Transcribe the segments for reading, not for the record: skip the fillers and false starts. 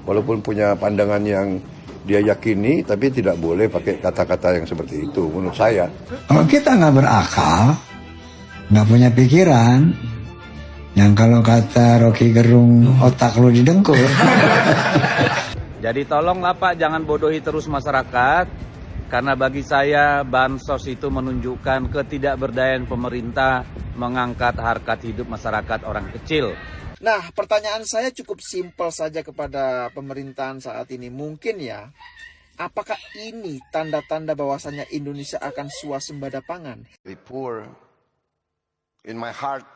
walaupun punya pandangan yang dia yakini, tapi tidak boleh pakai kata-kata yang seperti itu, menurut saya. Kalau kita nggak berakal, nggak punya pikiran, yang kalau kata Rocky Gerung, otak lu didengkur. Jadi tolonglah Pak, jangan bodohi terus masyarakat, karena bagi saya bansos itu menunjukkan ketidakberdayaan pemerintah mengangkat harkat hidup masyarakat orang kecil. Nah, pertanyaan saya cukup simpel saja kepada pemerintahan saat ini. Mungkin ya, apakah ini tanda-tanda bahwasannya Indonesia akan swasembada pangan? The poor, in my heart,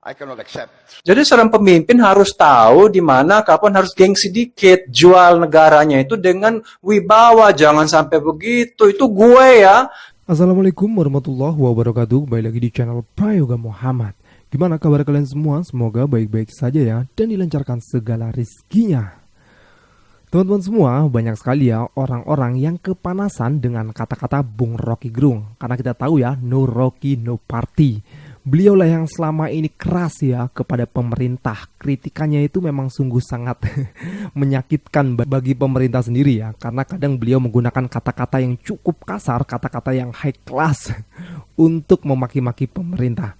I cannot accept. Jadi seorang pemimpin harus tahu di mana kapan harus gengsi dikit, jual negaranya itu dengan wibawa, jangan sampai begitu. Itu gue ya. Assalamualaikum warahmatullahi wabarakatuh. Kembali lagi di channel Prayoga Muhammad. Gimana kabar kalian semua? Semoga baik-baik saja ya, dan dilancarkan segala rizkinya. Teman-teman semua, banyak sekali ya orang-orang yang kepanasan dengan kata-kata Bung Rocky Gerung. Karena kita tahu ya, no Rocky, no party. Beliau lah yang selama ini keras ya kepada pemerintah. Kritikannya itu memang sungguh sangat menyakitkan bagi pemerintah sendiri ya. Karena kadang beliau menggunakan kata-kata yang cukup kasar, kata-kata yang high class untuk memaki-maki pemerintah.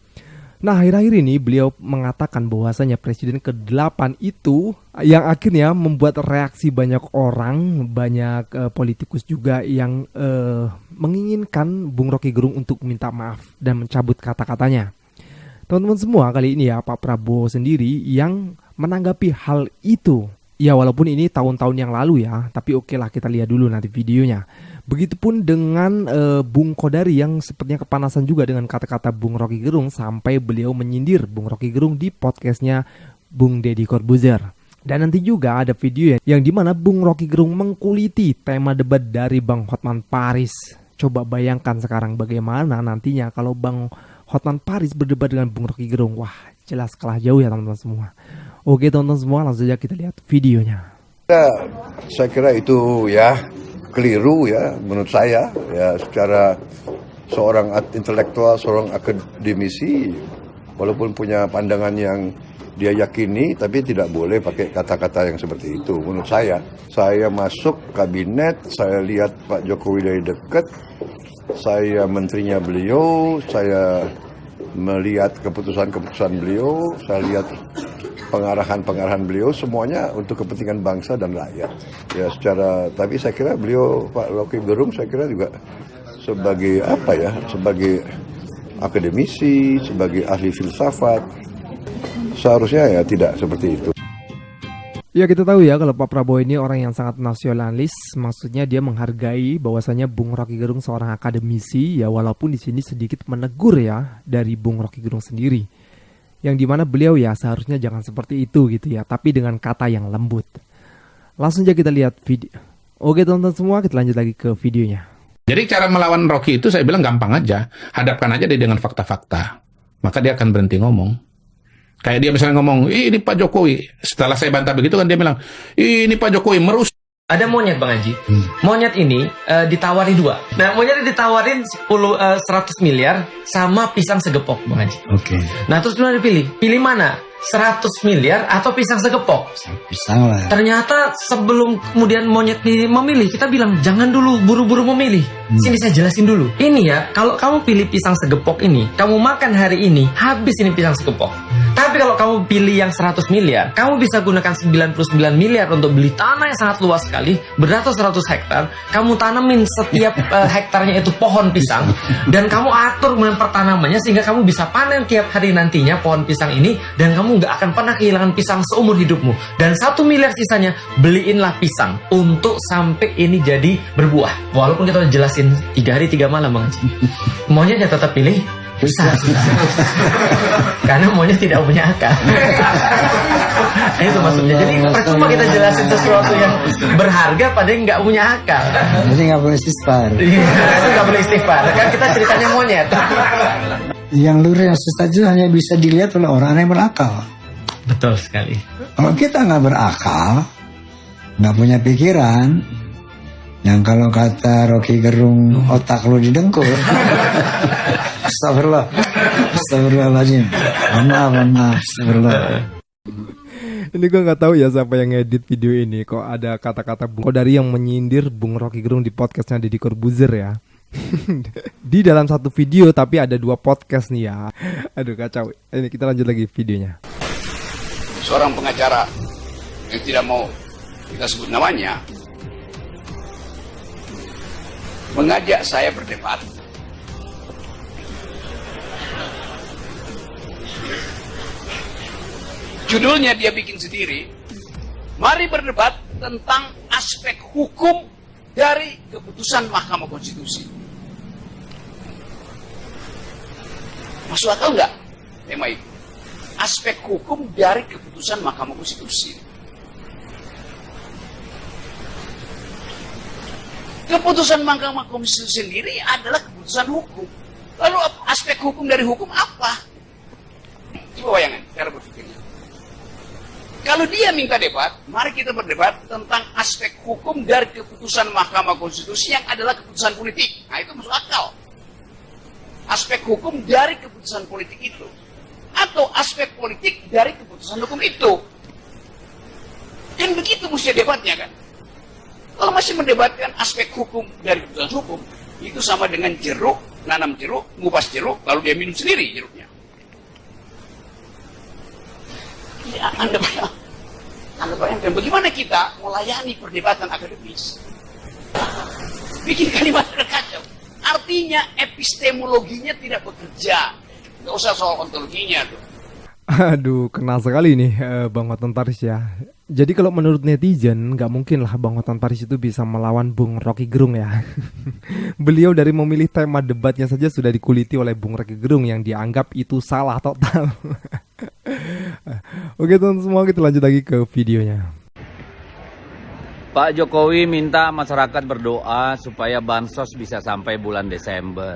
Nah, akhir-akhir ini beliau mengatakan bahwasanya presiden ke-8 itu yang akhirnya membuat reaksi banyak orang, banyak politikus juga yang menginginkan Bung Rocky Gerung untuk minta maaf dan mencabut kata-katanya. Teman-teman semua, kali ini ya Pak Prabowo sendiri yang menanggapi hal itu. Ya walaupun ini tahun-tahun yang lalu ya, tapi oke lah kita lihat dulu nanti videonya. Begitupun dengan Bung Kodari yang sepertinya kepanasan juga dengan kata-kata Bung Rocky Gerung sampai beliau menyindir Bung Rocky Gerung di podcastnya Bung Deddy Corbuzier. Dan nanti juga ada video yang dimana Bung Rocky Gerung mengkuliti tema debat dari Bang Hotman Paris. Coba bayangkan sekarang bagaimana nantinya kalau Bang Hotman Paris berdebat dengan Bung Rocky Gerung. Wah, jelas kalah jauh ya teman-teman semua. Oke teman-teman semua, langsung saja kita lihat videonya. Saya kira itu ya keliru ya menurut saya ya, secara seorang intelektual, seorang akademisi, walaupun punya pandangan yang dia yakini, tapi tidak boleh pakai kata-kata yang seperti itu menurut saya. Saya masuk kabinet, saya lihat Pak Jokowi dari dekat, saya menterinya beliau, saya melihat keputusan-keputusan beliau, saya lihat pengarahan-pengarahan beliau, semuanya untuk kepentingan bangsa dan rakyat. Ya secara, tapi saya kira beliau Pak Rocky Gerung saya kira juga sebagai apa ya, sebagai akademisi, sebagai ahli filsafat, seharusnya ya tidak seperti itu. Ya kita tahu ya kalau Pak Prabowo ini orang yang sangat nasionalis, maksudnya dia menghargai bahwasanya Bung Rocky Gerung seorang akademisi, ya walaupun di sini sedikit menegur ya dari Bung Rocky Gerung sendiri. Yang dimana beliau ya seharusnya jangan seperti itu gitu ya, tapi dengan kata yang lembut. Langsung aja kita lihat video. Oke teman-teman semua, kita lanjut lagi ke videonya. Jadi cara melawan Rocky itu saya bilang gampang aja. Hadapkan aja dia dengan fakta-fakta. Maka dia akan berhenti ngomong. Kayak dia misalnya ngomong, ini Pak Jokowi. Setelah saya bantah begitu kan dia bilang, ini Pak Jokowi merusak. Ada monyet Bang Haji. Monyet ini ditawari 2. Nah monyet ditawarin 100 miliar sama pisang segepok Bang Haji. Oke. Nah terus dia dipilih. Pilih mana? 100 miliar atau pisang segepok? Pisang lah. Ternyata sebelum kemudian monyet ini memilih, kita bilang jangan dulu buru-buru memilih. Sini saya jelasin dulu. Ini ya, kalau kamu pilih pisang segepok ini, kamu makan hari ini, habis ini pisang segepok. Tapi kalau kamu pilih yang 100 miliar, kamu bisa gunakan 99 miliar untuk beli tanah yang sangat luas sekali, beratus-ratus hektar. Kamu tanemin setiap hektarnya itu pohon pisang, dan kamu atur pertanamannya sehingga kamu bisa panen tiap hari nantinya pohon pisang ini, dan kamu nggak akan pernah kehilangan pisang seumur hidupmu. Dan 1 miliar sisanya, beliinlah pisang untuk sampai ini jadi berbuah. Walaupun kita udah jelasin 3 hari 3 malam Bang Haji, monyetnya tetap pilih pisang. Karena monyet tidak punya akal. Itu maksudnya. Jadi percuma kita jelasin sesuatu yang berharga pada yang nggak punya akal. Jadi nggak boleh istighfar. Iya, itu nggak boleh istighfar. Kan kita ceritanya monyet. Yang lurus yang setuju hanya bisa dilihat oleh orang yang berakal. Betul sekali. Kalau kita nggak berakal, nggak punya pikiran, yang kalau kata Rocky Gerung, otak lu didengkur. Astagfirullah. Astagfirullahaladzim. Maaf. Astagfirullah. Ini gue nggak tahu ya siapa yang ngedit video ini. Kok ada kata-kata Bung Kodari yang menyindir Bung Rocky Gerung di podcastnya Deddy Corbuzier ya. Di dalam satu video tapi ada 2 podcast nih ya. Aduh kacau. Ini kita lanjut lagi videonya. Seorang pengacara yang tidak mau kita sebut namanya mengajak saya berdebat. Judulnya dia bikin sendiri, mari berdebat tentang aspek hukum dari keputusan Mahkamah Konstitusi. Masuk akal nggak tema itu? Aspek hukum dari keputusan Mahkamah Konstitusi. Keputusan Mahkamah Konstitusi sendiri adalah keputusan hukum. Lalu aspek hukum dari hukum apa? Coba bayangkan cara berpikirnya. Kalau dia minta debat, mari kita berdebat tentang aspek hukum dari keputusan Mahkamah Konstitusi yang adalah keputusan politik. Nah itu masuk akal. Aspek hukum dari keputusan politik itu. Atau aspek politik dari keputusan hukum itu. Kan begitu mesti debatnya kan. Kalau masih mendebatkan aspek hukum dari keputusan hukum, itu sama dengan jeruk, nanam jeruk, ngupas jeruk, lalu dia minum sendiri jeruknya. Ya, Anda bayangkan bagaimana kita melayani perdebatan akademis. Bikin kalimat kacau. Artinya epistemologinya tidak bekerja. Nggak usah soal ontologinya tuh. Aduh, kena sekali nih Bang Oton Paris ya. Jadi kalau menurut netizen, nggak mungkin lah Bang Oton Paris itu bisa melawan Bung Rocky Gerung ya. Beliau dari memilih tema debatnya saja sudah dikuliti oleh Bung Rocky Gerung yang dianggap itu salah total. Oke teman semua, kita lanjut lagi ke videonya. Pak Jokowi minta masyarakat berdoa supaya bansos bisa sampai bulan Desember.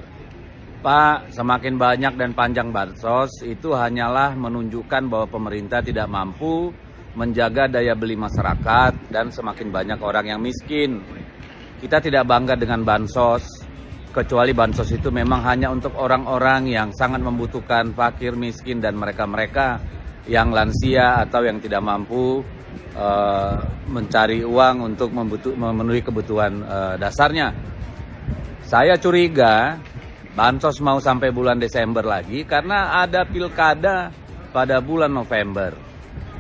Pak, semakin banyak dan panjang bansos itu hanyalah menunjukkan bahwa pemerintah tidak mampu menjaga daya beli masyarakat dan semakin banyak orang yang miskin. Kita tidak bangga dengan bansos, kecuali bansos itu memang hanya untuk orang-orang yang sangat membutuhkan, fakir, miskin, dan mereka-mereka yang lansia atau yang tidak mampu mencari uang untuk memenuhi kebutuhan dasarnya. Saya curiga bansos mau sampai bulan Desember lagi karena ada pilkada pada bulan November.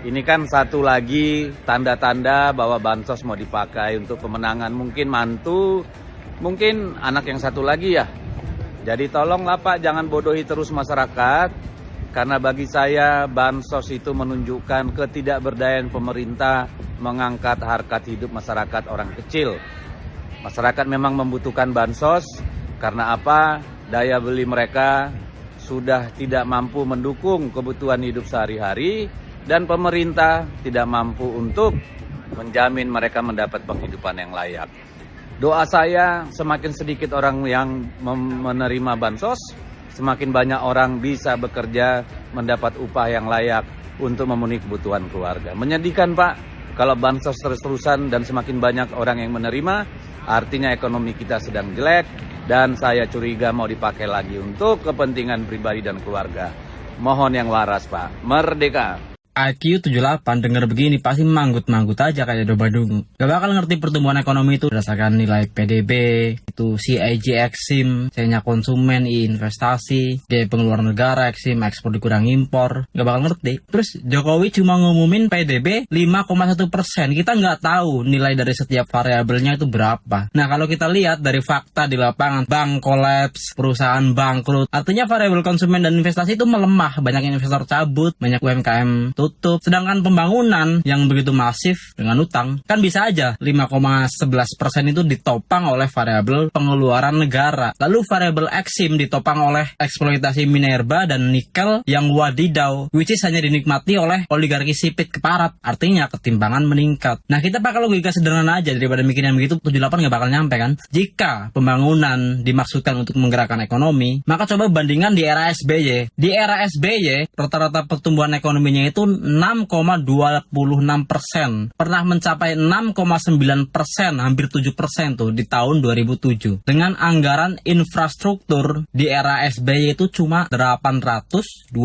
Ini kan satu lagi tanda-tanda bahwa bansos mau dipakai untuk pemenangan mungkin mantu, mungkin anak yang satu lagi ya. Jadi tolonglah Pak, jangan bodohi terus masyarakat, karena bagi saya bansos itu menunjukkan ketidakberdayaan pemerintah mengangkat harkat hidup masyarakat orang kecil. Masyarakat memang membutuhkan bansos, karena apa? Daya beli mereka sudah tidak mampu mendukung kebutuhan hidup sehari-hari, dan pemerintah tidak mampu untuk menjamin mereka mendapat penghidupan yang layak. Doa saya, semakin sedikit orang yang menerima bansos, semakin banyak orang bisa bekerja mendapat upah yang layak untuk memenuhi kebutuhan keluarga. Menyedihkan Pak, kalau bansos terus-terusan dan semakin banyak orang yang menerima, artinya ekonomi kita sedang jelek, dan saya curiga mau dipakai lagi untuk kepentingan pribadi dan keluarga. Mohon yang waras Pak, merdeka! IQ 78 denger begini pasti manggut-manggut aja kayak domba dungu. Gak bakal ngerti pertumbuhan ekonomi itu berdasarkan nilai PDB, itu CIG Exim, C-nya konsumen, I investasi, D pengeluaran negara, Exim ekspor dikurang impor. Gak bakal ngerti. Terus Jokowi cuma ngumumin PDB 5,1%. Kita nggak tahu nilai dari setiap variabelnya itu berapa. Nah kalau kita lihat dari fakta di lapangan, bank kolaps, perusahaan bangkrut, artinya variabel konsumen dan investasi itu melemah. Banyak investor cabut, banyak UMKM tutup. Sedangkan pembangunan yang begitu masif dengan utang, kan bisa aja 5,11% itu ditopang oleh variabel pengeluaran negara. Lalu variabel Exim ditopang oleh eksploitasi minerba dan nikel yang wadidau, which is hanya dinikmati oleh oligarki sipit keparat. Artinya ketimpangan meningkat. Nah kita pakai logika sederhana aja, daripada mikir yang begitu 78 nggak bakal nyampe kan. Jika pembangunan dimaksudkan untuk menggerakkan ekonomi, maka coba bandingkan di era SBY. Di era SBY rata-rata pertumbuhan ekonominya itu 6,26%, pernah mencapai 6,9%, hampir 7% tuh di tahun 2007. Dengan anggaran infrastruktur di era SBY itu cuma 825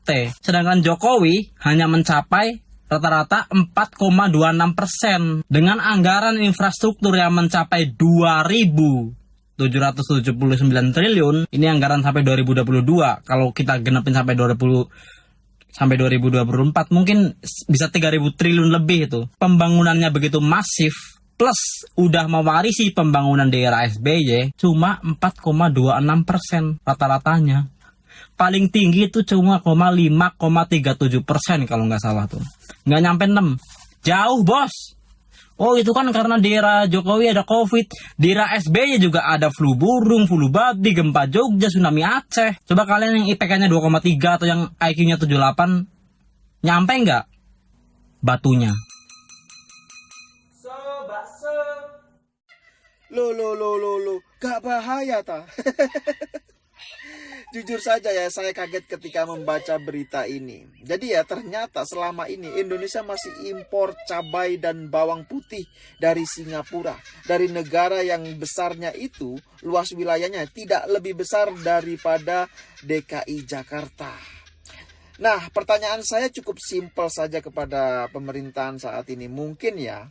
T. Sedangkan Jokowi hanya mencapai rata-rata 4,26% dengan anggaran infrastruktur yang mencapai 2.779 triliun. Ini anggaran sampai 2022. Kalau kita genepin sampai 2024 mungkin bisa 3.000 triliun lebih itu. Pembangunannya begitu masif plus udah mewarisi pembangunan daerah SBY cuma 4,26% rata-ratanya. Paling tinggi itu cuma 5,37% kalau nggak salah tuh. Nggak nyampe 6. Jauh bos. Oh itu kan karena di era Jokowi ada COVID. Di era SBY juga ada flu burung, flu babi, gempa Jogja, tsunami Aceh. Coba kalian yang IPK-nya 2,3 atau yang IQ-nya 78, nyampe nggak batunya? Lo, gak bahaya ta? Jujur saja ya, saya kaget ketika membaca berita ini. Jadi ya ternyata selama ini Indonesia masih impor cabai dan bawang putih dari Singapura. Dari negara yang besarnya itu, luas wilayahnya tidak lebih besar daripada DKI Jakarta. Nah, pertanyaan saya cukup simpel saja kepada pemerintahan saat ini. Mungkin ya,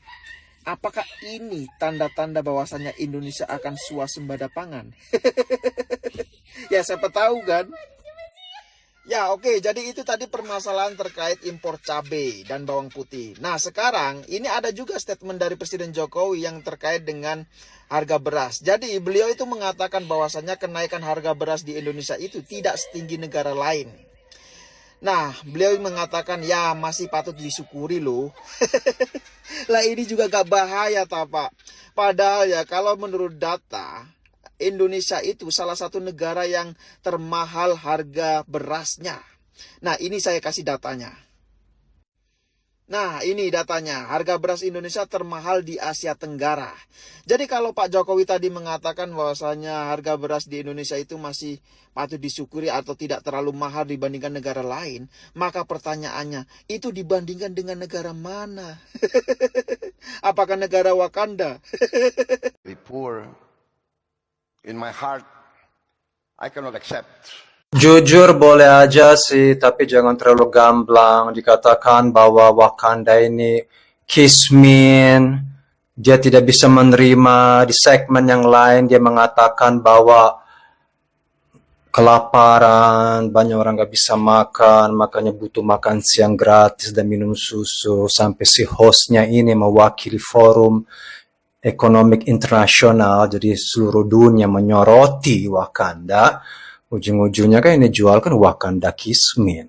apakah ini tanda-tanda bahwasannya Indonesia akan swasembada pangan? Ya siapa tahu kan. Ya oke, jadi itu tadi permasalahan terkait impor cabai dan bawang putih. Nah sekarang ini ada juga statement dari Presiden Jokowi yang terkait dengan harga beras. Jadi beliau itu mengatakan bahwasannya kenaikan harga beras di Indonesia itu tidak setinggi negara lain. Nah beliau mengatakan ya masih patut disyukuri loh. Lah ini juga gak bahaya Pak. Padahal ya kalau menurut data Indonesia itu salah satu negara yang termahal harga berasnya. Nah ini saya kasih datanya. Nah ini datanya, harga beras Indonesia termahal di Asia Tenggara. Jadi kalau Pak Jokowi tadi mengatakan bahwasanya harga beras di Indonesia itu masih patut disyukuri atau tidak terlalu mahal dibandingkan negara lain, maka pertanyaannya, itu dibandingkan dengan negara mana? Apakah negara Wakanda? Poor. In my heart, I cannot accept. Jujur boleh aja sih, tapi jangan terlalu gamblang dikatakan bahwa Wakanda ini kismin. Dia tidak bisa menerima. Di segmen yang lain dia mengatakan bahwa kelaparan, banyak orang gak bisa makan, makanya butuh makan siang gratis dan minum susu. Sampai si hostnya ini mewakili forum ekonomi internasional, jadi seluruh dunia menyoroti Wakanda. Ujung-ujungnya kan ini jualkan Wakanda kismin.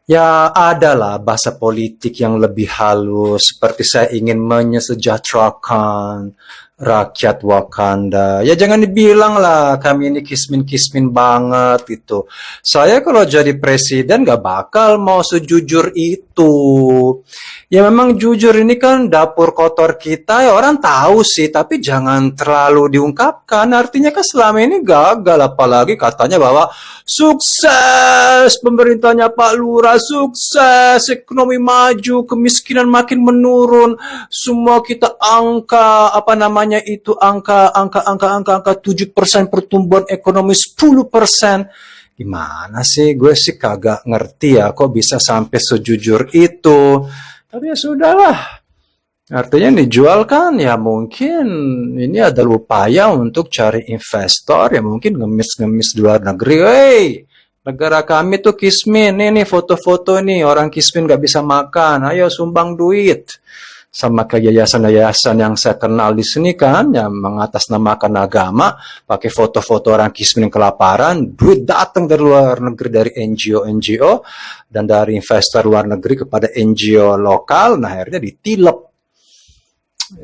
Ya adalah bahasa politik yang lebih halus, seperti saya ingin menyejahterakan rakyat Wakanda. Ya jangan dibilang lah kami ini kismin-kismin banget gitu. Saya kalau jadi presiden gak bakal mau sejujur itu. Ya memang jujur ini kan dapur kotor kita, ya orang tahu sih, tapi jangan terlalu diungkapkan. Artinya kan selama ini gagal, apalagi katanya bahwa sukses pemerintahnya Pak Lurah, sukses ekonomi maju, kemiskinan makin menurun, semua kita angka 7% pertumbuhan ekonomi 10%. Gimana sih, gue sih kagak ngerti ya kok bisa sampai sejujur itu. Tapi ya sudahlah. Artinya dijual kan ya mungkin ini adalah upaya untuk cari investor ya mungkin ngemis-ngemis di luar negeri. Hey, negara kami tuh kismin, nih foto-foto nih orang kismin gak bisa makan, ayo sumbang duit. Sama ke yayasan-yayasan yang saya kenal di sini kan, yang mengatasnamakan agama, pakai foto-foto orang kismin kelaparan, duit datang dari luar negeri, dari NGO-NGO, dan dari investor luar negeri kepada NGO lokal, nah akhirnya ditilep.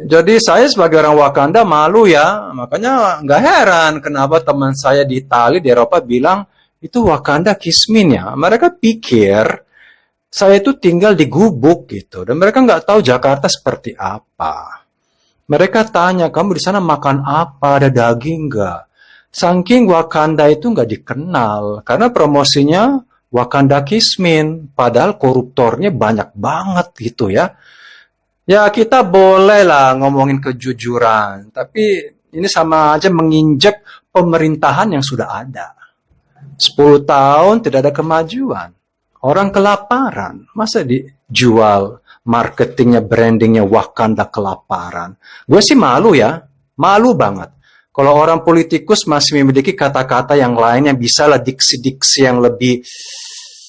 Jadi saya sebagai orang Wakanda malu ya, makanya nggak heran kenapa teman saya di Itali, di Eropa bilang, itu Wakanda kismin ya. Mereka pikir saya itu tinggal di gubuk gitu, dan mereka nggak tahu Jakarta seperti apa. Mereka tanya, kamu di sana makan apa, ada daging nggak? Saking Wakanda itu nggak dikenal, karena promosinya Wakanda kismin, padahal koruptornya banyak banget gitu ya. Ya kita boleh lah ngomongin kejujuran, tapi ini sama aja menginjek pemerintahan yang sudah ada. 10 tahun tidak ada kemajuan. Orang kelaparan, masa jual marketingnya, brandingnya Wakanda kelaparan. Gue sih malu ya, malu banget. Kalau orang politikus masih memiliki kata-kata yang lain yang bisa lah diksi-diksi yang lebih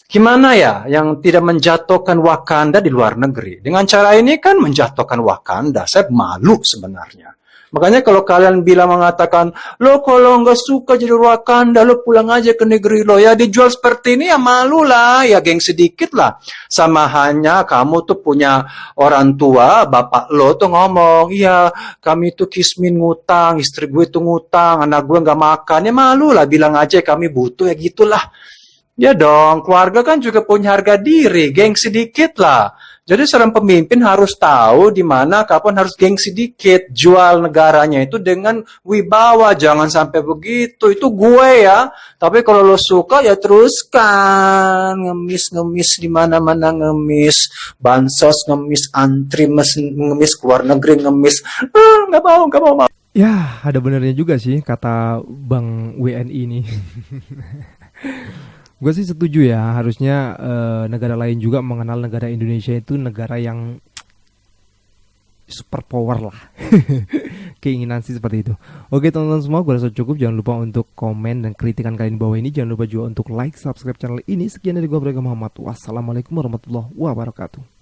gimana ya, yang tidak menjatuhkan Wakanda di luar negeri. Dengan cara ini kan menjatuhkan Wakanda. Saya malu sebenarnya. Makanya kalau kalian bilang mengatakan, lo kalau nggak suka jadi Wakanda, lo pulang aja ke negeri lo. Ya dijual seperti ini ya malu lah, ya geng sedikit lah. Sama hanya kamu tuh punya orang tua, bapak lo tuh ngomong, iya kami tuh kismin ngutang, istri gue tuh ngutang, anak gue nggak makan. Ya malu lah, bilang aja kami butuh, ya gitulah. Ya dong, keluarga kan juga punya harga diri, gengsi dikit lah. Jadi seorang pemimpin harus tahu di mana kapan harus gengsi dikit, jual negaranya itu dengan wibawa, jangan sampai begitu. Itu gue ya. Tapi kalau lo suka ya teruskan, ngemis di mana-mana ngemis, bansos ngemis, antri ngemis, keluar negeri ngemis. Nggak mau. Ya, ada benernya juga sih kata Bang WNI ini. Gue sih setuju ya, harusnya negara lain juga mengenal negara Indonesia itu negara yang super power lah. Keinginan sih seperti itu. Oke teman-teman semua, gue rasa cukup. Jangan lupa untuk komen dan kritikan kalian di bawah ini. Jangan lupa juga untuk like, subscribe channel ini. Sekian dari gue, Muhammad. Wassalamualaikum warahmatullahi wabarakatuh.